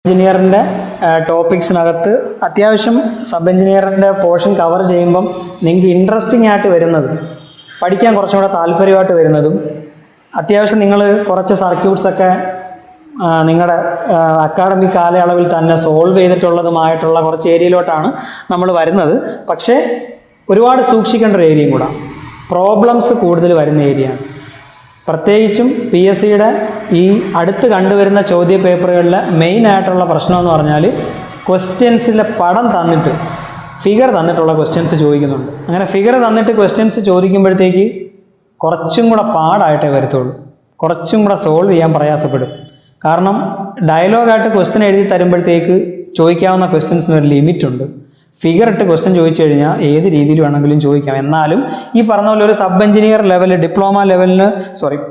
എഞ്ചിനീയറിൻ്റെ ടോപ്പിക്സിനകത്ത് അത്യാവശ്യം sub എഞ്ചിനീയറിൻ്റെ portion cover ചെയ്യുമ്പം നിങ്ങൾക്ക് ഇൻട്രസ്റ്റിംഗ് ആയിട്ട് വരുന്നത്, പഠിക്കാൻ കുറച്ചും കൂടെ താല്പര്യമായിട്ട് വരുന്നതും, അത്യാവശ്യം നിങ്ങൾ കുറച്ച് സർക്യൂട്ട്സൊക്കെ നിങ്ങളുടെ അക്കാഡമിക് കാലയളവിൽ തന്നെ സോൾവ് ചെയ്തിട്ടുള്ളതുമായിട്ടുള്ള കുറച്ച് ഏരിയയിലോട്ടാണ് നമ്മൾ വരുന്നത്. പക്ഷേ ഒരുപാട് സൂക്ഷിക്കേണ്ട ഒരു ഏരിയയും കൂടെ, പ്രോബ്ലംസ് കൂടുതൽ വരുന്ന ഏരിയയാണ്. പ്രത്യേകിച്ചും പി എസ് സിയുടെ ഈ അടുത്ത് കണ്ടുവരുന്ന ചോദ്യ പേപ്പറുകളിൽ മെയിനായിട്ടുള്ള പ്രശ്നമെന്ന് പറഞ്ഞാൽ ക്വസ്റ്റ്യൻസിലെ പടം തന്നിട്ട് ഫിഗർ തന്നിട്ടുള്ള ക്വസ്റ്റ്യൻസ് ചോദിക്കുന്നുണ്ട്. അങ്ങനെ ഫിഗർ തന്നിട്ട് ക്വസ്റ്റ്യൻസ് ചോദിക്കുമ്പോഴത്തേക്ക് കുറച്ചും കൂടെ പാടായിട്ടേ വരത്തുള്ളൂ, കുറച്ചും കൂടെ സോൾവ് ചെയ്യാൻ പ്രയാസപ്പെടും. കാരണം ഡയലോഗായിട്ട് ക്വസ്റ്റ്യൻ എഴുതി തരുമ്പോഴത്തേക്ക് ചോദിക്കാവുന്ന ക്വസ്റ്റ്യൻസിന് ഒരു ലിമിറ്റുണ്ട്. ഫിഗർ ഇട്ട് ക്വസ്റ്റ്യൻ ചോദിച്ചു കഴിഞ്ഞാൽ ഏത് രീതിയിൽ വേണമെങ്കിലും ചോദിക്കാം. എന്നാലും ഈ പറഞ്ഞ പോലെ ഒരു സബ് എഞ്ചിനീയർ ലെവൽ, ഡിപ്ലോമ ലെവലിന്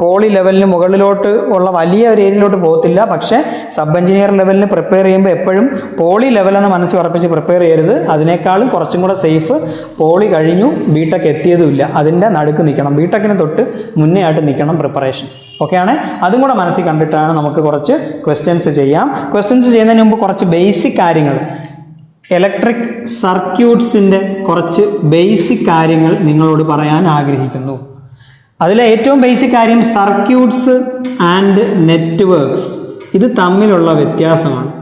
പോളി ലെവലിന് മുകളിലോട്ട് ഉള്ള വലിയ ഒരു ഏരിയയിലോട്ട് പോകത്തില്ല. പക്ഷേ സബ് എഞ്ചിനീയർ ലെവലിന് പ്രിപ്പയർ ചെയ്യുമ്പോൾ എപ്പോഴും പോളി ലെവലെന്ന് മനസ്സിൽ ഉറപ്പിച്ച് പ്രിപ്പയർ ചെയ്യരുത്. അതിനേക്കാളും കുറച്ചും കൂടെ സേഫ് പോളി കഴിഞ്ഞു ബിടെക് എത്തിയതുമില്ല, അതിൻ്റെ നടുക്ക് നിൽക്കണം, ബിടെക്കിന് തൊട്ട് മുന്നേ ആയിട്ട് നിൽക്കണം പ്രിപ്പറേഷൻ. ഓക്കെയാണ്, അതും കൂടെ മനസ്സിൽ കണ്ടിട്ടാണ് നമുക്ക് കുറച്ച് ക്വസ്റ്റ്യൻസ് ചെയ്യാം. ക്വസ്റ്റ്യൻസ് ചെയ്യുന്നതിന് മുമ്പ് കുറച്ച് ബേസിക് കാര്യങ്ങൾ, ഇലക്ട്രിക് സർക്യൂട്ട്സിൻ്റെ കുറച്ച് ബേസിക് കാര്യങ്ങൾ നിങ്ങളോട് പറയാൻ ആഗ്രഹിക്കുന്നു. അതിലെ ഏറ്റവും ബേസിക് കാര്യം സർക്യൂട്ട്സ് ആൻഡ് നെറ്റ്വർക്ക്സ്, ഇത് തമ്മിലുള്ള വ്യത്യാസമാണ്.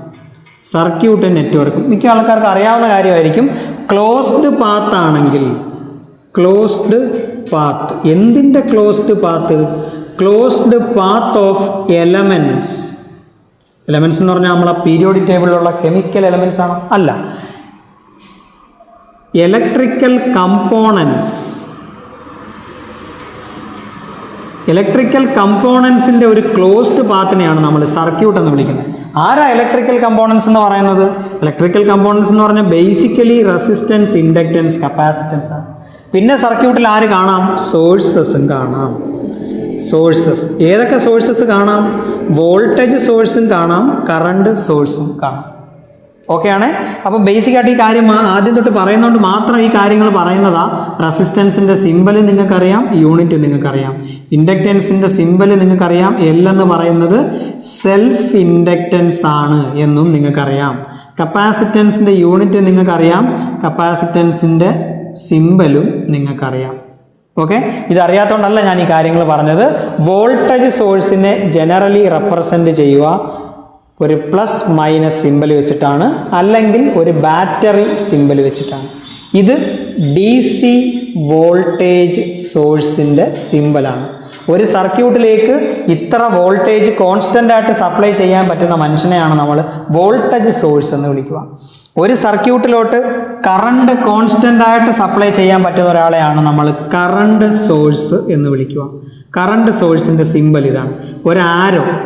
സർക്യൂട്ട് നെറ്റ്വർക്ക് മിക്ക ആൾക്കാർക്ക് അറിയാവുന്ന കാര്യമായിരിക്കും. ക്ലോസ്ഡ് പാത്ത് ആണെങ്കിൽ, ക്ലോസ്ഡ് പാത്ത് എന്തിൻ്റെ closed path? Closed path of elements. Elements എന്ന് പറഞ്ഞാൽ നമ്മളെ പീരിയോഡിക് ടേബിളിലുള്ള കെമിക്കൽ എലമെൻറ്റ്സ് ആണോ? അല്ല, ഇലക്ട്രിക്കൽ കമ്പോണൻസ്. ഇലക്ട്രിക്കൽ കമ്പോണൻസിൻ്റെ ഒരു ക്ലോസ്ഡ് പാത്തിനെയാണ് നമ്മൾ സർക്യൂട്ട് എന്ന് വിളിക്കുന്നത്. ആരാ ഇലക്ട്രിക്കൽ കമ്പോണൻസ് എന്ന് പറയുന്നത്? ഇലക്ട്രിക്കൽ കമ്പോണൻസ് എന്ന് പറഞ്ഞാൽ ബേസിക്കലി റെസിസ്റ്റൻസ്, ഇൻഡക്റ്റൻസ്, കപ്പാസിറ്റൻസ് ആണ്. പിന്നെ സർക്യൂട്ടിൽ ആര് കാണാം? സോഴ്സസും കാണാം. സോഴ്സസ് ഏതൊക്കെ സോഴ്സസ് കാണാം? വോൾട്ടേജ് സോഴ്സും കാണാം, കറണ്ട് സോഴ്സും കാണാം. ഓക്കെ ആണ്. അപ്പോൾ ബേസിക്കായിട്ട് ഈ കാര്യം ആദ്യം തൊട്ട് പറയുന്നതുകൊണ്ട് മാത്രം ഈ കാര്യങ്ങൾ പറയുന്നതാ. റെസിസ്റ്റൻസിൻ്റെ സിമ്പൽ നിങ്ങൾക്കറിയാം, യൂണിറ്റ് നിങ്ങൾക്കറിയാം. ഇൻഡക്റ്റൻസിൻ്റെ സിമ്പൽ നിങ്ങൾക്കറിയാം, എൽ എന്ന് പറയുന്നത് സെൽഫ് ഇൻഡക്റ്റൻസ് ആണ് എന്നും നിങ്ങൾക്കറിയാം. കപ്പാസിറ്റൻസിൻ്റെ യൂണിറ്റ് നിങ്ങൾക്കറിയാം, കപ്പാസിറ്റൻസിൻ്റെ സിമ്പലും നിങ്ങൾക്കറിയാം. ഓക്കെ, ഇതറിയാത്തതുകൊണ്ടല്ല ഞാൻ ഈ കാര്യങ്ങൾ പറഞ്ഞത്. വോൾട്ടേജ് സോഴ്സിനെ ജനറലി റെപ്രസെൻ്റ് ചെയ്യുക ഒരു പ്ലസ് മൈനസ് സിമ്പൽ വെച്ചിട്ടാണ്, അല്ലെങ്കിൽ ഒരു ബാറ്ററി സിമ്പൽ വെച്ചിട്ടാണ്. ഇത് ഡി സി വോൾട്ടേജ് സോഴ്സിൻ്റെ സിമ്പലാണ്. ഒരു സർക്യൂട്ടിലേക്ക് ഇത്ര വോൾട്ടേജ് കോൺസ്റ്റൻ്റ് ആയിട്ട് സപ്ലൈ ചെയ്യാൻ പറ്റുന്ന മനുഷ്യനെയാണ് നമ്മൾ വോൾട്ടേജ് സോഴ്സ് എന്ന് വിളിക്കുക. ഒരു സർക്യൂട്ടിലോട്ട് കറണ്ട് കോൺസ്റ്റൻ്റ് ആയിട്ട് സപ്ലൈ ചെയ്യാൻ പറ്റുന്ന ഒരാളെയാണ് നമ്മൾ കറണ്ട് സോഴ്സ് എന്ന് വിളിക്കുക. കറണ്ട് സോഴ്സിൻ്റെ സിമ്പൽ ഇതാണ്.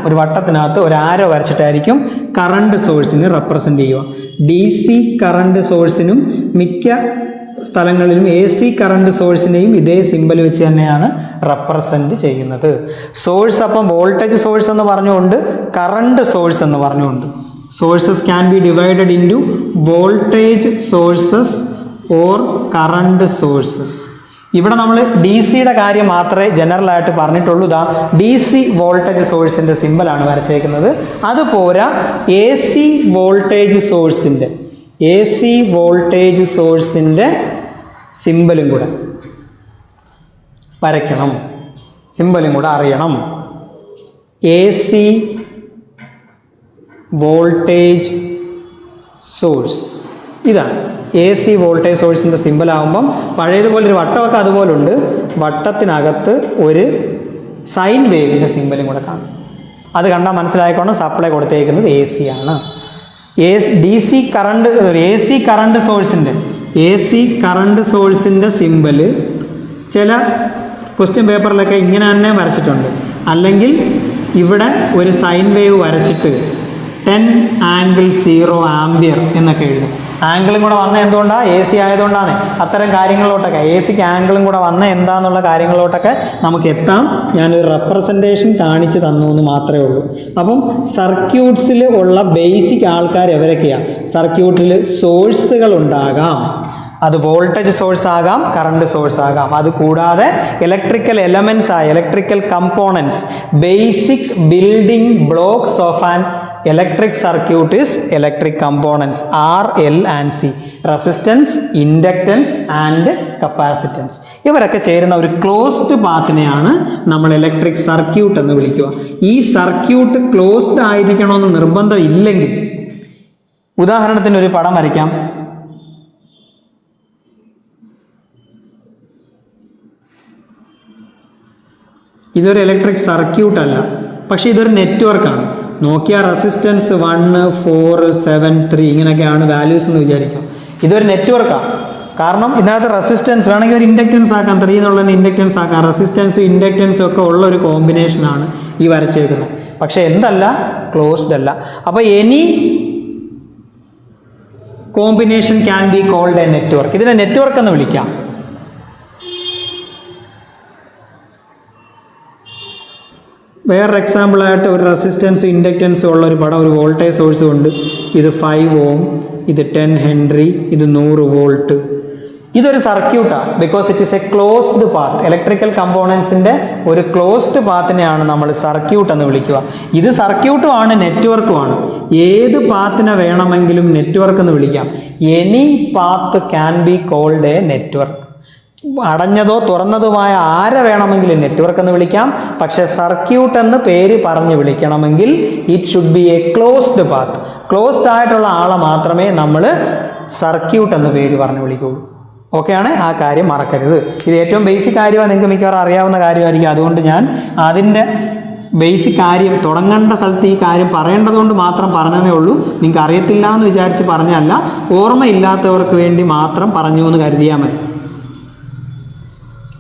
ഒരു വട്ടത്തിനകത്ത് ഒരു ആരോ വരച്ചിട്ടായിരിക്കും കറണ്ട് സോഴ്സിന് റെപ്രസെൻ്റ് ചെയ്യുക. ഡി സി കറണ്ട് സോഴ്സിനും മിക്ക സ്ഥലങ്ങളിലും എ സി കറണ്ട് സോഴ്സിനെയും ഇതേ സിമ്പൽ വെച്ച് തന്നെയാണ് റെപ്രസെൻ്റ് ചെയ്യുന്നത്. സോഴ്സ് അപ്പം വോൾട്ടേജ് സോഴ്സ് എന്ന് പറഞ്ഞുകൊണ്ട്, കറണ്ട് സോഴ്സ് എന്ന് പറഞ്ഞുകൊണ്ട്. Sources can be divided into voltage sources or current sources. ഇവിടെ നമ്മൾ ഡി സിയുടെ കാര്യം മാത്രമേ ജനറൽ ആയിട്ട് പറഞ്ഞിട്ടുള്ളൂ. ഇതാ ഡി സി വോൾട്ടേജ് സോഴ്സിൻ്റെ സിമ്പലാണ് വരച്ചേക്കുന്നത്. അതുപോരാ എ സി വോൾട്ടേജ് സോഴ്സിൻ്റെ സിമ്പലും കൂടെ വരയ്ക്കണം, സിമ്പലും കൂടെ അറിയണം. എ സി വോൾട്ടേജ് സോഴ്സ് ഇതാണ്. എ സി വോൾട്ടേജ് സോഴ്സിൻ്റെ സിമ്പലാകുമ്പം പഴയതുപോലെ ഒരു വട്ടമൊക്കെ അതുപോലുണ്ട്. വട്ടത്തിനകത്ത് ഒരു സൈൻ വേവിൻ്റെ സിമ്പലും കൂടെ കാണും. അത് കണ്ടാൽ മനസ്സിലായിക്കൊണ്ട് സപ്ലൈ കൊടുത്തേക്കുന്നത് എ സി ആണ്. എ സി കറണ്ട് സോഴ്സിൻ്റെ സിമ്പല് ചില ക്വസ്റ്റ്യൻ പേപ്പറിലൊക്കെ ഇങ്ങനെ തന്നെ വരച്ചിട്ടുണ്ട്. അല്ലെങ്കിൽ ഇവിടെ ഒരു സൈൻ വേവ് വരച്ചിട്ട് 10∠0 ആംപിയർ എന്നൊക്കെ എഴുതും. ആംഗിളും കൂടെ വന്ന എന്തുകൊണ്ടാണ്? എ സി ആയതുകൊണ്ടാണ്. അത്തരം കാര്യങ്ങളിലോട്ടൊക്കെ എ സിക്ക് ആംഗിളും കൂടെ വന്ന എന്താണെന്നുള്ള കാര്യങ്ങളിലോട്ടൊക്കെ നമുക്ക് എത്താം. ഞാനൊരു റെപ്രസെൻറ്റേഷൻ കാണിച്ച് തന്നു എന്ന് മാത്രമേ ഉള്ളൂ. അപ്പം സർക്യൂട്ട്സിൽ ഉള്ള ബേസിക് ആൾക്കാർ എവരൊക്കെയാണ്? സർക്യൂട്ടിൽ സോഴ്സുകൾ ഉണ്ടാകാം, അത് വോൾട്ടേജ് സോഴ്സ് ആകാം, കറണ്ട് സോഴ്സ് ആകാം. അതുകൂടാതെ ഇലക്ട്രിക്കൽ എലമെൻറ്റ്സ് ആയ electrical components, basic building blocks of an electric circuit is electric components R, L and C. Resistance, inductance and capacitance ഇവരൊക്കെ ചേരുന്ന ഒരു ക്ലോസ്ഡ് പാത്തിനെയാണ് നമ്മൾ ഇലക്ട്രിക് സർക്യൂട്ട് എന്ന് വിളിക്കുക. ഈ സർക്യൂട്ട് ക്ലോസ്ഡ് ആയിരിക്കണമെന്ന് നിർബന്ധം ഇല്ലെങ്കിൽ, ഉദാഹരണത്തിന് ഒരു പടം വരയ്ക്കാം. ഇതൊരു ഇലക്ട്രിക് സർക്യൂട്ട് അല്ല, പക്ഷേ ഇതൊരു നെറ്റ്വർക്കാണ്. നോക്കിയാൽ റെസിസ്റ്റൻസ് 1, 4, 7, 3 ഇങ്ങനെയൊക്കെയാണ് വാല്യൂസ് എന്ന് വിചാരിക്കാം. ഇതൊരു നെറ്റ്വർക്കാണ്. കാരണം ഇതിനകത്ത് റെസിസ്റ്റൻസ് വേണമെങ്കിൽ ഒരു ഇൻഡക്റ്റൻസ് ആക്കാം, 3 എന്നുള്ളതിന് ഇൻഡക്റ്റൻസ് ആക്കാം. റെസിസ്റ്റൻസും ഇൻഡക്റ്റൻസും ഒക്കെ ഉള്ള ഒരു കോമ്പിനേഷനാണ് ഈ വരച്ചേക്കുന്നത്. പക്ഷേ എന്തല്ല, ക്ലോസ്ഡ് അല്ല. അപ്പോൾ any combination can be called a network. ഇതിനെ നെറ്റ്വർക്ക് എന്ന് വിളിക്കാം. വേറൊരു എക്സാമ്പിളായിട്ട് ഒരു റെസിസ്റ്റൻസും ഇൻഡക്റ്റൻസും ഉള്ള ഒരു പടം, ഒരു വോൾട്ടേജ് സോഴ്സും ഉണ്ട്. ഇത് 5 ഓം, ഇത് 10 ഹെൻറി, ഇത് 100 വോൾട്ട്. ഇതൊരു സർക്യൂട്ടാണ്. Because it is a closed path. Electrical കമ്പോണൻസിൻ്റെ ഒരു ക്ലോസ്ഡ് പാത്തിനെയാണ് നമ്മൾ സർക്യൂട്ട് എന്ന് വിളിക്കുക. ഇത് സർക്യൂട്ടുമാണ്, നെറ്റ്വർക്കുമാണ്. ഏത് പാത്തിനെ വേണമെങ്കിലും നെറ്റ്വർക്ക് എന്ന് വിളിക്കാം. Any path can be called a network. അടഞ്ഞതോ തുറന്നതുമായ ആരെ വേണമെങ്കിലും നെറ്റ്വർക്ക് എന്ന് വിളിക്കാം. പക്ഷെ സർക്യൂട്ട് എന്ന് പേര് പറഞ്ഞ് വിളിക്കണമെങ്കിൽ it should be a closed path. Closed ആയിട്ടുള്ള ആളെ മാത്രമേ നമ്മൾ സർക്യൂട്ട് എന്ന് പേര് പറഞ്ഞ് വിളിക്കുകയുള്ളൂ. ഓക്കെയാണ്, ആ കാര്യം മറക്കരുത്. ഇത് ഏറ്റവും ബേസിക് കാര്യമാണ്, നിങ്ങൾക്ക് മിക്കവാറും അറിയാവുന്ന കാര്യമായിരിക്കും. അതുകൊണ്ട് ഞാൻ അതിൻ്റെ ബേസിക് കാര്യം തുടങ്ങേണ്ട സ്ഥലത്ത് ഈ കാര്യം പറയേണ്ടതുകൊണ്ട് മാത്രം പറഞ്ഞതേ ഉള്ളൂ. നിങ്ങൾക്ക് അറിയത്തില്ല എന്ന് വിചാരിച്ച് പറഞ്ഞല്ല, ഓർമ്മയില്ലാത്തവർക്ക് വേണ്ടി മാത്രം പറഞ്ഞു എന്ന് കരുതിയാൽ മതി.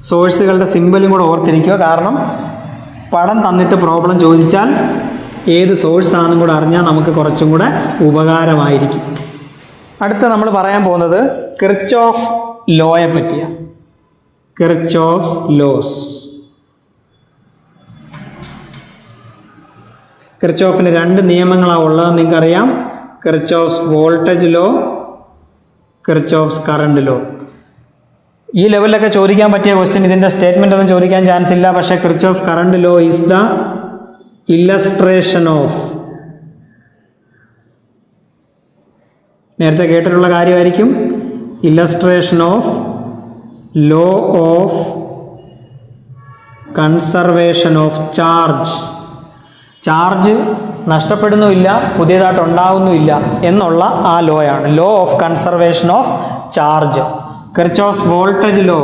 സോഴ്സുകളുടെ സിമ്പലും കൂടെ ഓർത്തിരിക്കുക. കാരണം പടം തന്നിട്ട് പ്രോബ്ലം ചോദിച്ചാൽ ഏത് സോഴ്സാണെന്നും കൂടെ അറിഞ്ഞാൽ നമുക്ക് കുറച്ചും കൂടെ ഉപകാരമായിരിക്കും. അടുത്ത നമ്മൾ പറയാൻ പോകുന്നത് കിർച്ചോഫ് ലോയെ പറ്റിയാണ്. Kirchhoff's loss. കിർച്ചോഫിന് 2 നിയമങ്ങളാണ് ഉള്ളത്, നിങ്ങൾക്കറിയാം. Kirchhoff's voltage law, Kirchhoff's current law. ഈ ലെവലിലൊക്കെ ചോദിക്കാൻ പറ്റിയ ക്വസ്റ്റ്യൻ. ഇതിൻ്റെ സ്റ്റേറ്റ്മെൻ്റ് ഒന്നും ചോദിക്കാൻ ചാൻസ് ഇല്ല. പക്ഷേ Kirchhoff current law is the illustration of, നേരത്തെ കേട്ടിട്ടുള്ള കാര്യമായിരിക്കും, illustration of law of conservation of charge. Charge നഷ്ടപ്പെടുന്നുമില്ല, പുതിയതായിട്ട് ഉണ്ടാവുന്നുമില്ല എന്നുള്ള ആ ലോയാണ്. Law of conservation of charge. Kirchhoff's voltage law.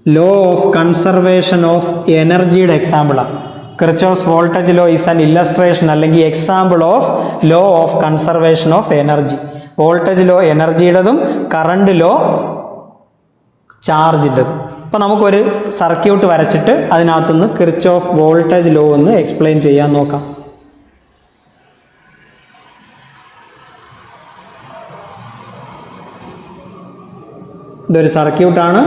Law of conservation of എനർജിയുടെ എക്സാമ്പിളാണ്. Kirchhoff's voltage law is an illustration അല്ലെങ്കിൽ example of law of conservation of energy. Voltage law എനർജിയുടേതും കറണ്ട് ലോ ചാർജിൻ്റെതും. അപ്പോൾ നമുക്കൊരു സർക്യൂട്ട് വരച്ചിട്ട് അതിനകത്തുനിന്ന് കിർച്ചോഫ് വോൾട്ടേജ് ലോ ഒന്ന് എക്സ്പ്ലെയിൻ ചെയ്യാൻ നോക്കാം. ഇതൊരു സർക്യൂട്ടാണ്.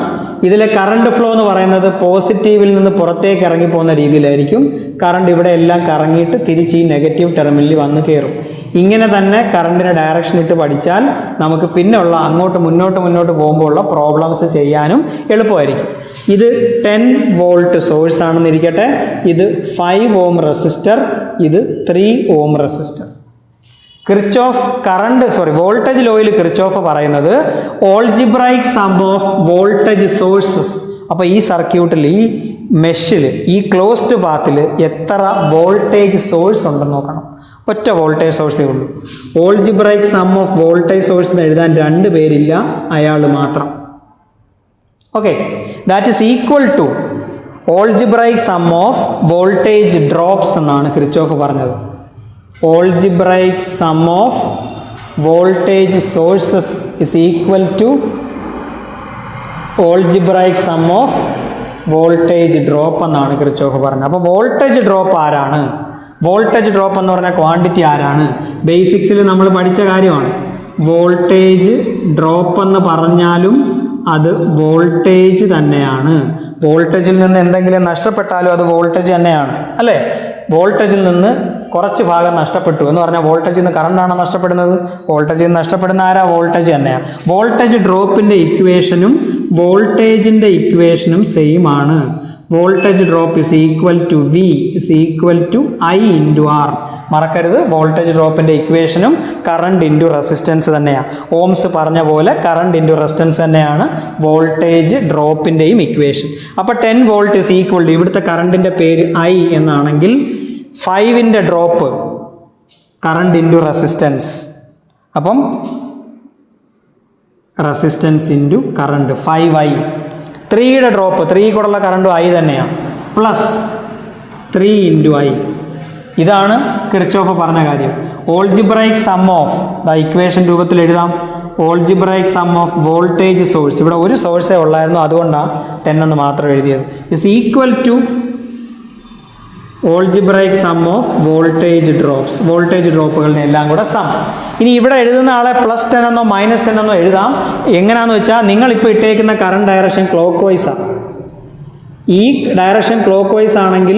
ഇതിലെ കറണ്ട് ഫ്ലോ എന്ന് പറയുന്നത് പോസിറ്റീവിൽ നിന്ന് പുറത്തേക്ക് ഇറങ്ങിപ്പോകുന്ന രീതിയിലായിരിക്കും. കറണ്ട് ഇവിടെ എല്ലാം കറങ്ങിയിട്ട് തിരിച്ച് ഈ നെഗറ്റീവ് ടെർമിനലിൽ വന്ന് കയറും. ഇങ്ങനെ തന്നെ കറണ്ടിന് ഡയറക്ഷൻ ഇട്ട് പഠിച്ചാൽ നമുക്ക് പിന്നെയുള്ള മുന്നോട്ട് പോകുമ്പോൾ ഉള്ള പ്രോബ്ലംസ് ചെയ്യാനും എളുപ്പമായിരിക്കും. ഇത് 10 വോൾട്ട് സോഴ്സ് ആണെന്നിരിക്കട്ടെ. ഇത് 5 ഓം റെസിസ്റ്റർ, ഇത് 3 ഓം റെസിസ്റ്റർ. വോൾട്ടേജ് ലോയിൽ കിർച്ചോഫ് പറയുന്നത് algebraic sum of voltage sources. അപ്പോൾ ഈ സർക്യൂട്ടിൽ, ഈ മെഷിൽ, ഈ ക്ലോസ്ഡ് പാത്തിൽ എത്ര വോൾട്ടേജ് സോഴ്സ് ഉണ്ടെന്ന് നോക്കണം. ഒറ്റ വോൾട്ടേജ് സോഴ്സേ ഉള്ളൂ. Algebraic sum of voltage source എന്ന് എഴുതാൻ 2 പേരില്ല, അയാൾ മാത്രം. Okay, that is equal to algebraic sum of voltage drops എന്നാണ് കിർച്ചോഫ് പറഞ്ഞത്. Algebraic sum of voltage sources is equal to algebraic sum of voltage drop എന്നാണ് കിർച്ചോഫ് പറഞ്ഞത്. അപ്പോൾ വോൾട്ടേജ് ഡ്രോപ്പ് ആരാണ്? വോൾട്ടേജ് ഡ്രോപ്പ് എന്ന് പറഞ്ഞ ക്വാണ്ടിറ്റി ആരാണ്? ബേസിക്സിൽ നമ്മൾ പഠിച്ച കാര്യമാണ്. വോൾട്ടേജ് ഡ്രോപ്പ് എന്ന് പറഞ്ഞാലും അത് വോൾട്ടേജ് തന്നെയാണ്. വോൾട്ടേജിൽ നിന്ന് എന്തെങ്കിലും നഷ്ടപ്പെട്ടാലും അത് വോൾട്ടേജ് തന്നെയാണ്, അല്ലേ? വോൾട്ടേജിൽ നിന്ന് കുറച്ച് ഭാഗം നഷ്ടപ്പെട്ടു എന്ന് പറഞ്ഞാൽ വോൾട്ടേജിൽ നിന്ന് കറണ്ടാണ് നഷ്ടപ്പെടുന്നത്. വോൾട്ടേജിൽ നിന്ന് നഷ്ടപ്പെടുന്ന ആരാ? വോൾട്ടേജ് തന്നെയാണ്. വോൾട്ടേജ് ഡ്രോപ്പിൻ്റെ ഇക്വേഷനും വോൾട്ടേജിൻ്റെ ഇക്വേഷനും സെയിം ആണ്. Voltage drop is equal to V is equal to I into R. മറക്കരുത്, വോൾട്ടേജ് ഡ്രോപ്പിൻ്റെ ഇക്വേഷനും കറണ്ട് ഇൻറ്റു റെസിസ്റ്റൻസ് തന്നെയാണ്. ഓംസ് പറഞ്ഞ പോലെ കറണ്ട് ഇൻറ്റു റെസിസ്റ്റൻസ് തന്നെയാണ് വോൾട്ടേജ് ഡ്രോപ്പിൻ്റെയും ഇക്വേഷൻ. അപ്പോൾ 10 വോൾട്ട് ഇസ് ഈക്വൽ ടു, ഇവിടുത്തെ കറണ്ടിൻ്റെ പേര് ഐ എന്നാണെങ്കിൽ 5ൻ്റെ ഡ്രോപ്പ് കറണ്ട് ഇൻറ്റു റെസിസ്റ്റൻസ്. അപ്പം റെസിസ്റ്റൻസ് ഇൻറ്റു കറണ്ട് 5i. 3യുടെ ഡ്രോപ്പ്, 3 കൂടെയുള്ള കറണ്ടും ഐ തന്നെയാണ്, പ്ലസ് 3 ഇൻറ്റു ഐ. ഇതാണ് കിർച്ചോഫ് പറഞ്ഞ കാര്യം. Algebraic sum of the equation രൂപത്തിൽ എഴുതാം. Algebraic sum of voltage source, ഇവിടെ ഒരു സോഴ്സേ ഉള്ളായിരുന്നു, അതുകൊണ്ടാണ് 10 എന്ന് മാത്രം എഴുതിയത്, is equal to algebraic sum of voltage drops. Voltage ഡ്രോപ്പുകളുടെ എല്ലാം കൂടെ സം. ഇനി ഇവിടെ എഴുതുന്ന ആളെ +10 എന്നോ -10 എന്നോ എഴുതാം. എങ്ങനെയാണെന്ന് വെച്ചാൽ നിങ്ങളിപ്പോൾ ഇട്ടേക്കുന്ന കറണ്ട് ഡയറക്ഷൻ ക്ലോക്ക് വൈസാണ്. ഈ ഡയറക്ഷൻ ക്ലോക്ക് വൈസ് ആണെങ്കിൽ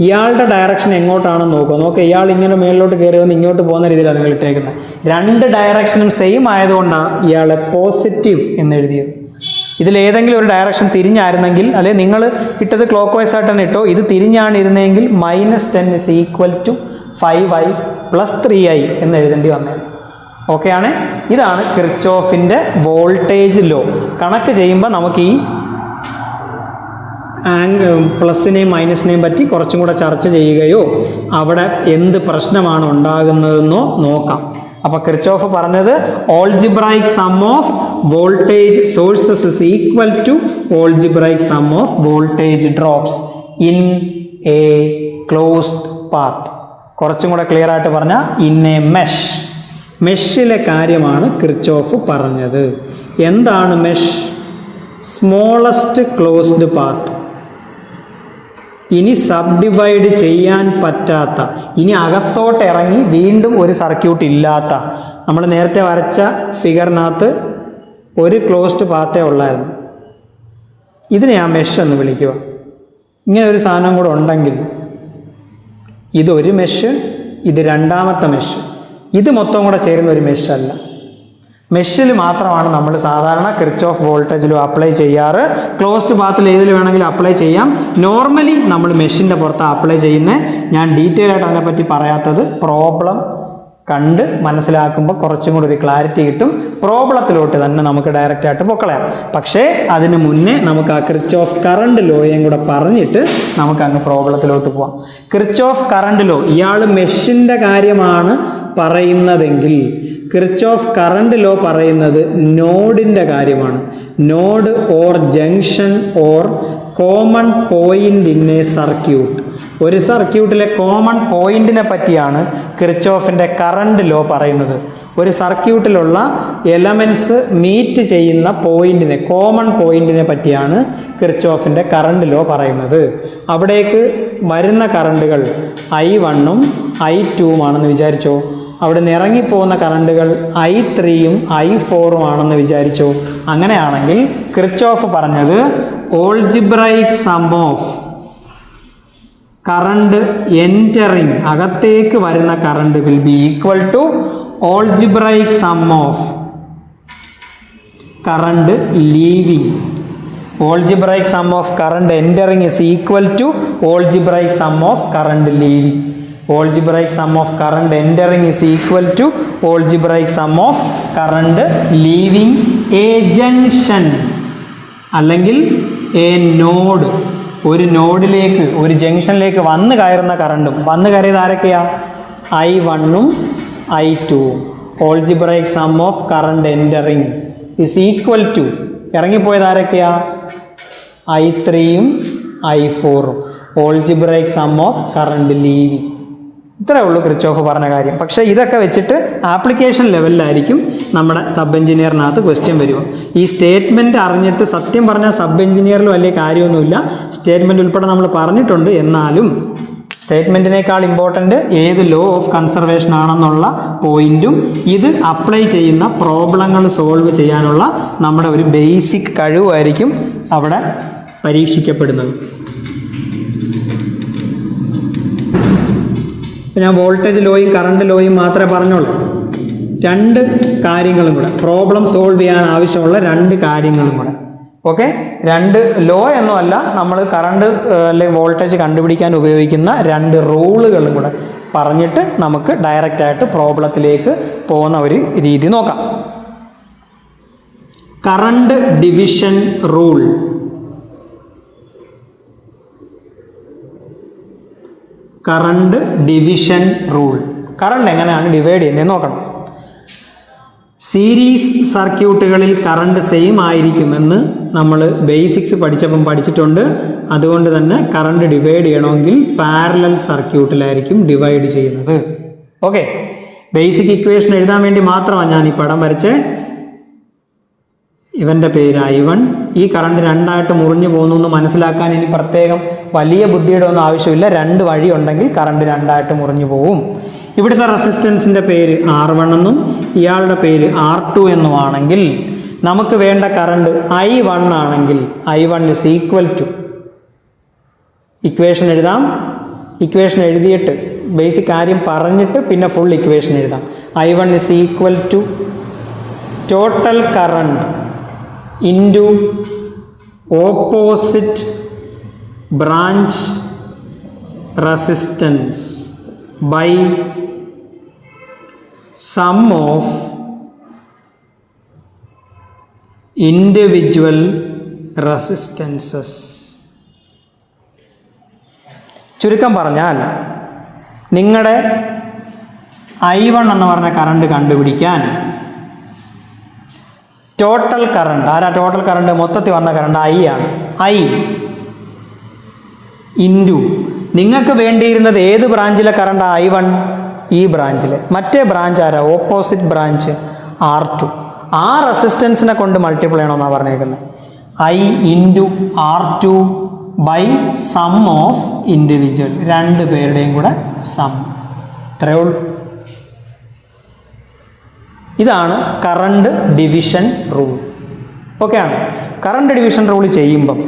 ഇയാളുടെ ഡയറക്ഷൻ എങ്ങോട്ടാണെന്ന് നോക്കുക. ഇയാൾ ഇങ്ങനെ മേളിലോട്ട് കയറി വന്ന് ഇങ്ങോട്ട് പോകുന്ന രീതിയിലാണ് നിങ്ങൾ ഇട്ടേക്കുന്നത്. 2 ഡയറക്ഷനും സെയിം ആയതുകൊണ്ടാണ് ഇയാളെ പോസിറ്റീവ് എന്ന് എഴുതിയത്. ഇതിലേതെങ്കിലും ഒരു ഡയറക്ഷൻ തിരിഞ്ഞായിരുന്നെങ്കിൽ, അല്ലെങ്കിൽ നിങ്ങൾ ഇട്ടത് ക്ലോക്ക് വൈസ് ആയിട്ട് തന്നെ ഇട്ടോ, ഇത് തിരിഞ്ഞാണ് ഇരുന്നെങ്കിൽ -10 is equal to 5i + 3i എന്ന് എഴുതേണ്ടി വന്നത്. ഓക്കെ ആണ്. ഇതാണ് കിർച്ചോഫിൻ്റെ വോൾട്ടേജ് ലോ. കണക്ക് ചെയ്യുമ്പോൾ നമുക്ക് ഈ പ്ലസിനെയും മൈനസിനെയും പറ്റി കുറച്ചും കൂടെ ചർച്ച ചെയ്യുകയോ അവിടെ എന്ത് പ്രശ്നമാണ് ഉണ്ടാകുന്നതെന്നോ നോക്കാം. അപ്പോൾ കിർച്ചോഫ് പറഞ്ഞത് algebraic sum of voltage sources is equal to algebraic sum of voltage drops in a closed path. കുറച്ചും കൂടെ ക്ലിയർ ആയിട്ട് പറഞ്ഞാൽ ഇൻ എ മെഷ്. മെഷിലെ കാര്യമാണ് കിർച്ചോഫ് പറഞ്ഞത്. എന്താണ് മെഷ്? Smallest closed path. ഇനി സബ് ഡിവൈഡ് ചെയ്യാൻ പറ്റാത്ത, ഇനി അകത്തോട്ട് ഇറങ്ങി വീണ്ടും ഒരു സർക്യൂട്ട് ഇല്ലാത്ത, നമ്മൾ നേരത്തെ വരച്ച ഫിഗറിനകത്ത് ഒരു ക്ലോസ്ഡ് പാത്തേ ഉള്ളായിരുന്നു. ഇതിനെ ആ മെഷ് എന്ന് വിളിക്കുക. ഇങ്ങനെ ഒരു സാധനം കൂടെ ഉണ്ടെങ്കിൽ ഇതൊരു മെഷ്, ഇത് രണ്ടാമത്തെ മെഷ്, ഇത് മൊത്തം കൂടെ ചേരുന്ന ഒരു മെഷ് അല്ല. മെഷിൽ മാത്രമാണ് നമ്മൾ സാധാരണ കിർച്ചോഫ് വോൾട്ടേജ് ലോ അപ്ലൈ ചെയ്യാറ്. ക്ലോസ്ഡ് പാത്തിൽ ഏതിൽ വേണമെങ്കിലും അപ്ലൈ ചെയ്യാം. നോർമലി നമ്മൾ മെഷിൻ്റെ പുറത്താണ് അപ്ലൈ ചെയ്യുന്നത്. ഞാൻ ഡീറ്റെയിൽ ആയിട്ട് അതിനെപ്പറ്റി പറയാത്തത് പ്രോബ്ലം കണ്ട് മനസ്സിലാക്കുമ്പോൾ കുറച്ചും കൂടി ഒരു ക്ലാരിറ്റി കിട്ടും. പ്രോബ്ലത്തിലോട്ട് തന്നെ നമുക്ക് ഡയറക്റ്റായിട്ട് പൊക്കളയാം. പക്ഷേ അതിന് മുന്നേ നമുക്ക് ആ കിർച്ചോഫ് കറണ്ട് ലോയും കൂടെ പറഞ്ഞിട്ട് നമുക്ക് അങ്ങ് പ്രോബ്ലത്തിലോട്ട് പോവാം. കിർച്ചോഫ് കറണ്ട് ലോ, ഇയാൾ മെഷിൻ്റെ കാര്യമാണ് പറയുന്നതെങ്കിൽ കിർച്ചോഫ് കറണ്ട് ലോ പറയുന്നത് നോഡിൻ്റെ കാര്യമാണ്. Node or junction or common point in A circuit. ഒരു സർക്യൂട്ടിലെ കോമൺ പോയിന്റിനെ പറ്റിയാണ് കിർച്ചോഫിൻ്റെ കറണ്ട് ലോ പറയുന്നത്. ഒരു സർക്യൂട്ടിലുള്ള എലമെൻറ്റ്സ് മീറ്റ് ചെയ്യുന്ന പോയിന്റിനെ, കോമൺ പോയിന്റിനെ പറ്റിയാണ് കിർച്ചോഫിൻ്റെ കറണ്ട് ലോ പറയുന്നത്. അവിടേക്ക് വരുന്ന കറണ്ടുകൾ I1ഉം I2ഉം ആണെന്ന് വിചാരിച്ചോ. അവിടെ നിന്ന് ഇറങ്ങിപ്പോകുന്ന കറണ്ടുകൾ I3ഉം I4ഉം ആണെന്ന് വിചാരിച്ചോ. അങ്ങനെയാണെങ്കിൽ കിർച്ചോഫ് പറഞ്ഞത് algebraic sum of current entering, അകത്തേക്ക് വരുന്ന current will be equal to algebraic sum of current leaving. Algebraic sum of current entering is equal to algebraic sum of current leaving. Algebraic sum of current entering is equal to algebraic sum of current leaving a junction അല്ലെങ്കിൽ a node. ഒരു നോഡിലേക്ക്, ഒരു ജംഗ്ഷനിലേക്ക് വന്ന് കയറുന്ന കറണ്ടും, വന്ന് കയറിയത് ആരൊക്കെയാ? I1ഉം I2ഉം. Algebraic sum of current entering is equal to, ഇറങ്ങിപ്പോയത് ആരൊക്കെയാ? I3ഉം I4ഉം. Algebraic sum of current leaving. ഇത്രയേ ഉള്ളൂ കിർച്ചോഫ് പറഞ്ഞ കാര്യം. പക്ഷേ ഇതൊക്കെ വെച്ചിട്ട് ആപ്ലിക്കേഷൻ ലെവലിലായിരിക്കും നമ്മുടെ സബ് എഞ്ചിനീയറിനകത്ത് ക്വസ്റ്റ്യൻ വരിക. ഈ സ്റ്റേറ്റ്മെൻറ്റ് അറിഞ്ഞിട്ട് സത്യം പറഞ്ഞാൽ സബ് എഞ്ചിനീയറിൽ വലിയ കാര്യമൊന്നുമില്ല. സ്റ്റേറ്റ്മെൻറ്റ് ഉൾപ്പെടെ നമ്മൾ പറഞ്ഞിട്ടുണ്ട്. എന്നാലും സ്റ്റേറ്റ്മെൻറ്റിനേക്കാൾ ഇമ്പോർട്ടൻ്റ് ഏത് ലോ ഓഫ് കൺസർവേഷൻ ആണെന്നുള്ള പോയിൻറ്റും ഇത് അപ്ലൈ ചെയ്യുന്ന പ്രോബ്ലങ്ങൾ സോൾവ് ചെയ്യാനുള്ള നമ്മുടെ ഒരു ബേസിക് കഴിവായിരിക്കും അവിടെ പരീക്ഷിക്കപ്പെടുന്നത്. ഞാൻ വോൾട്ടേജ് ലോയും കറണ്ട് ലോയും മാത്രമേ പറഞ്ഞുള്ളൂ. രണ്ട് കാര്യങ്ങളും കൂടെ, പ്രോബ്ലം സോൾവ് ചെയ്യാൻ ആവശ്യമുള്ള രണ്ട് കാര്യങ്ങളും കൂടെ. ഓക്കെ, രണ്ട് ലോ എന്നല്ല, നമ്മൾ കറണ്ട് അല്ലെങ്കിൽ വോൾട്ടേജ് കണ്ടുപിടിക്കാൻ ഉപയോഗിക്കുന്ന രണ്ട് റൂളുകളും കൂടെ പറഞ്ഞിട്ട് നമുക്ക് ഡയറക്റ്റായിട്ട് പ്രോബ്ലത്തിലേക്ക് പോകുന്ന ഒരു രീതി നോക്കാം. Current division rule. Current division rule. Current എങ്ങനെയാണ് ഡിവൈഡ് ചെയ്യുന്നത് നോക്കണം. സീരീസ് സർക്യൂട്ടുകളിൽ കറണ്ട് സെയിം ആയിരിക്കുമെന്ന് നമ്മൾ ബേസിക്സ് പഠിച്ചിട്ടുണ്ട്. അതുകൊണ്ട് തന്നെ കറണ്ട് ഡിവൈഡ് ചെയ്യണമെങ്കിൽ പാരലൽ സർക്യൂട്ടിലായിരിക്കും ഡിവൈഡ് ചെയ്യുന്നത്. ഓക്കെ, ബേസിക് ഇക്വേഷൻ എഴുതാൻ വേണ്ടി മാത്രമാണ് ഞാൻ ഈ പടം വരച്ചേ. ഇവൻ്റെ പേര് I1. ഈ കറണ്ട് രണ്ടായിട്ട് മുറിഞ്ഞു പോകുന്നു എന്ന് മനസ്സിലാക്കാൻ ഇനി പ്രത്യേകം വലിയ ബുദ്ധിയുടെ ഒന്നും ആവശ്യമില്ല. രണ്ട് വഴി ഉണ്ടെങ്കിൽ കറണ്ട് രണ്ടായിട്ട് മുറിഞ്ഞു പോവും. ഇവിടുത്തെ റെസിസ്റ്റൻസിൻ്റെ പേര് R1 എന്നും ഇയാളുടെ പേര് R2 എന്നുമാണെങ്കിൽ നമുക്ക് വേണ്ട കറണ്ട് I1 ആണെങ്കിൽ I1 is equal to, equation എഴുതാം. ഇക്വേഷൻ എഴുതിയിട്ട് ബേസിക് കാര്യം പറഞ്ഞിട്ട് പിന്നെ ഫുൾ ഇക്വേഷൻ എഴുതാം. I1 is equal to total current into opposite branch resistance by sum of individual resistances. ചുരുക്കം പറഞ്ഞാൽ നിങ്ങളുടെ I1 എന്ന് പറഞ്ഞ കറണ്ട് കണ്ടുപിടിക്കാൻ ടോട്ടൽ കറണ്ട്, ആരാ ടോട്ടൽ കറണ്ട്? മൊത്തത്തിൽ വന്ന കറണ്ട് I ആണ്. I ഇൻറ്റു നിങ്ങൾക്ക് വേണ്ടിയിരുന്നത് ഏത് ബ്രാഞ്ചിലെ കറണ്ട് I1? ഈ ബ്രാഞ്ചിൽ. മറ്റേ ബ്രാഞ്ച് ആരാ? Opposite branch R2. ആ റെസിസ്റ്റൻസിനെ കൊണ്ട് മൾട്ടിപ്പിൾ ചെയ്യണമെന്നാണ് പറഞ്ഞേക്കുന്നത്. I into R2 by sum of individual, രണ്ട് പേരുടെയും കൂടെ സം. ഇത്രയേ ഉള്ളൂ. ഇതാണ് കറണ്ട് ഡിവിഷൻ റൂൾ. ഓക്കെ ആണ്. കറണ്ട് ഡിവിഷൻ റൂൾ ചെയ്യുമ്പം,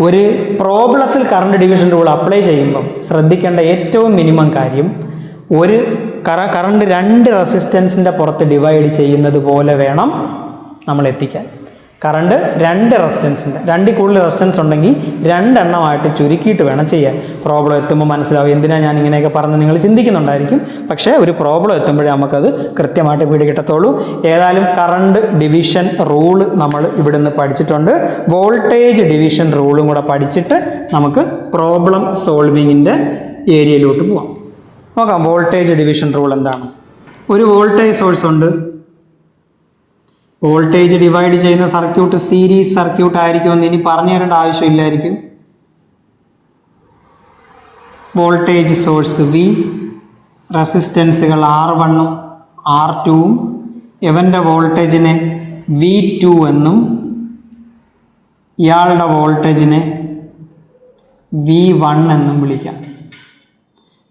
ഒരു പ്രോബ്ലത്തിൽ കറണ്ട് ഡിവിഷൻ റൂൾ അപ്ലൈ ചെയ്യുമ്പം ശ്രദ്ധിക്കേണ്ട ഏറ്റവും മിനിമം കാര്യം, ഒരു കറണ്ട് രണ്ട് റെസിസ്റ്റൻസിൻ്റെ പുറത്ത് ഡിവൈഡ് ചെയ്യുന്നത് പോലെ വേണം നമ്മൾ എത്തിക്കാൻ. കറണ്ട് രണ്ട് റെസിസ്റ്റൻസിൻ്റെ, രണ്ടിൽ കൂടുതൽ റെസിസ്റ്റൻസ് ഉണ്ടെങ്കിൽ രണ്ടെണ്ണമായിട്ട് ചുരുക്കിയിട്ട് വേണം ചെയ്യാൻ. പ്രോബ്ലം എത്തുമ്പോൾ മനസ്സിലാവും എന്തിനാണ് ഞാൻ ഇങ്ങനെയൊക്കെ പറഞ്ഞ് നിങ്ങൾ ചിന്തിക്കുന്നുണ്ടായിരിക്കും. പക്ഷേ ഒരു പ്രോബ്ലം എത്തുമ്പോഴേ നമുക്കത് കൃത്യമായിട്ട് പിടികിട്ടത്തുള്ളൂ. ഏതായാലും കറണ്ട് ഡിവിഷൻ റൂള് നമ്മൾ ഇവിടുന്ന് പഠിച്ചിട്ടുണ്ട്. വോൾട്ടേജ് ഡിവിഷൻ റൂളും കൂടെ പഠിച്ചിട്ട് നമുക്ക് പ്രോബ്ലം സോൾവിങ്ങിൻ്റെ ഏരിയയിലോട്ട് പോവാം. നോക്കാം വോൾട്ടേജ് ഡിവിഷൻ റൂൾ എന്താണ്. ഒരു വോൾട്ടേജ് സോഴ്സ് ഉണ്ട്. വോൾട്ടേജ് ഡിവൈഡ് ചെയ്യുന്ന സർക്യൂട്ട് സീരീസ് സർക്യൂട്ട് ആയിരിക്കുമെന്ന് ഇനി പറഞ്ഞു തരേണ്ട ആവശ്യമില്ലായിരിക്കും. വോൾട്ടേജ് സോഴ്സ് V, റെസിസ്റ്റൻസുകൾ R1ഉം R2ഉം, ഇവൻ്റെ വോൾട്ടേജിനെ V2 എന്നും ഇയാളുടെ വോൾട്ടേജിനെ V1 എന്നും വിളിക്കാം.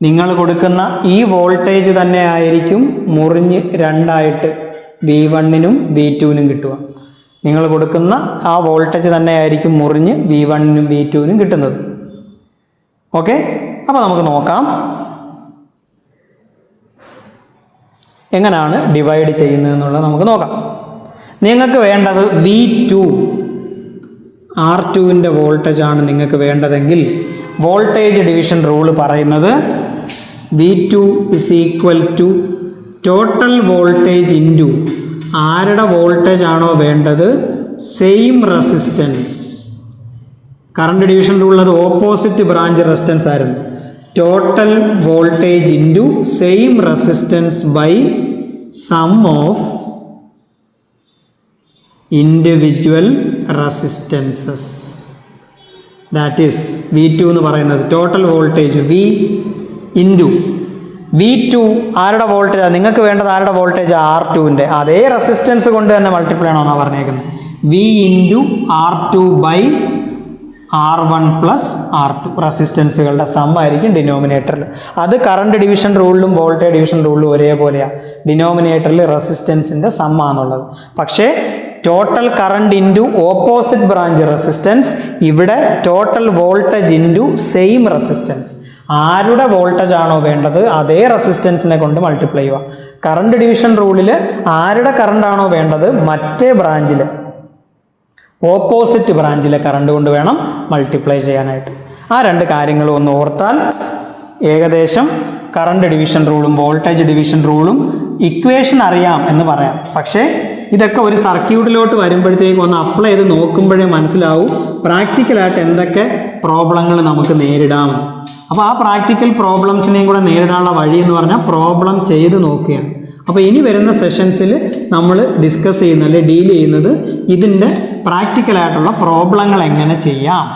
നിങ്ങൾ കൊടുക്കുന്ന ഈ വോൾട്ടേജ് തന്നെ ആയിരിക്കും മുറിഞ്ഞ് രണ്ടായിട്ട് V1നും V2നും കിട്ടുക. നിങ്ങൾ കൊടുക്കുന്ന ആ വോൾട്ടേജ് തന്നെ ആയിരിക്കും മുറിഞ്ഞ് V1നും V2നും കിട്ടുന്നത്. ഓക്കെ, അപ്പോൾ നമുക്ക് നോക്കാം എങ്ങനെയാണ് ഡിവൈഡ് ചെയ്യുന്നത് എന്നുള്ളത് നമുക്ക് നോക്കാം. നിങ്ങൾക്ക് വേണ്ടത് V2 R2ൻ്റെ വോൾട്ടേജാണ് നിങ്ങൾക്ക് വേണ്ടതെങ്കിൽ വോൾട്ടേജ് ഡിവിഷൻ റൂൾ പറയുന്നത് V2 is equal to total voltage into ആരുടെ വോൾട്ടേജ് ആണോ വേണ്ടത് സെയിം റെസിസ്റ്റൻസ്. കറണ്ട് ഡിവിഷൻ റൂളിൽ അത് ഓപ്പോസിറ്റ് ബ്രാഞ്ച് റെസിസ്റ്റൻസ് ആയിരുന്നു. Total voltage into same resistance by sum of individual resistances. That is V2 എന്ന് പറയുന്നത് total voltage V into V2 ആരുടെ voltage? നിങ്ങൾക്ക് വേണ്ടത് ആരുടെ വോൾട്ടേജ്? R2ൻ്റെ. അതേ റെസിസ്റ്റൻസ് കൊണ്ട് തന്നെ മൾട്ടിപ്ലൈ ചെയ്യണമെന്നാണ് പറഞ്ഞേക്കുന്നത്. V into R2 by R1 plus R2. റെസിസ്റ്റൻസുകളുടെ സം ആയിരിക്കും ഡിനോമിനേറ്ററിൽ. അത് കറണ്ട് ഡിവിഷൻ റൂളിലും വോൾട്ടേജ് ഡിവിഷൻ റൂളിലും ഒരേപോലെയാണ്. ഡിനോമിനേറ്ററിൽ റെസിസ്റ്റൻസിൻ്റെ സം ആണുള്ളത്. പക്ഷേ total current into opposite branch resistance, ഇവിടെ total voltage into same resistance. ആരുടെ വോൾട്ടേജ് ആണോ വേണ്ടത് അതേ റെസിസ്റ്റൻസിനെ കൊണ്ട് മൾട്ടിപ്ലൈ ചെയ്യുക. കറണ്ട് ഡിവിഷൻ റൂളിൽ ആരുടെ കറണ്ട് ആണോ വേണ്ടത് മറ്റേ ബ്രാഞ്ചിൽ ഓപ്പോസിറ്റ് ബ്രാഞ്ചിലെ കറണ്ട് കൊണ്ട് വേണം മൾട്ടിപ്ലൈ ചെയ്യാനായിട്ട്. ആ രണ്ട് കാര്യങ്ങളും ഒന്ന് ഓർത്താൽ ഏകദേശം കറണ്ട് ഡിവിഷൻ റൂളും വോൾട്ടേജ് ഡിവിഷൻ റൂളും ഇക്വേഷൻ അറിയാം എന്ന് പറയാം. പക്ഷേ ഇതൊക്കെ ഒരു സർക്യൂട്ടിലോട്ട് വരുമ്പോഴത്തേക്ക് ഒന്ന് അപ്ലൈ ചെയ്ത് നോക്കുമ്പോഴേ മനസ്സിലാവും പ്രാക്ടിക്കലായിട്ട് എന്തൊക്കെ പ്രോബ്ലങ്ങൾ നമുക്ക് നേരിടാം. അപ്പോൾ ആ പ്രാക്ടിക്കൽ പ്രോബ്ലംസിനെയും കൂടെ നേരിടാനുള്ള വഴി എന്ന് പറഞ്ഞാൽ പ്രോബ്ലം ചെയ്ത് നോക്കുകയാണ്. അപ്പോൾ ഇനി വരുന്ന സെഷൻസിൽ നമ്മൾ ഡിസ്കസ് ചെയ്യുന്ന അല്ലെങ്കിൽ ഡീൽ ചെയ്യുന്നത് ഇതിൻ്റെ പ്രാക്ടിക്കലായിട്ടുള്ള പ്രോബ്ലങ്ങൾ എങ്ങനെ ചെയ്യാം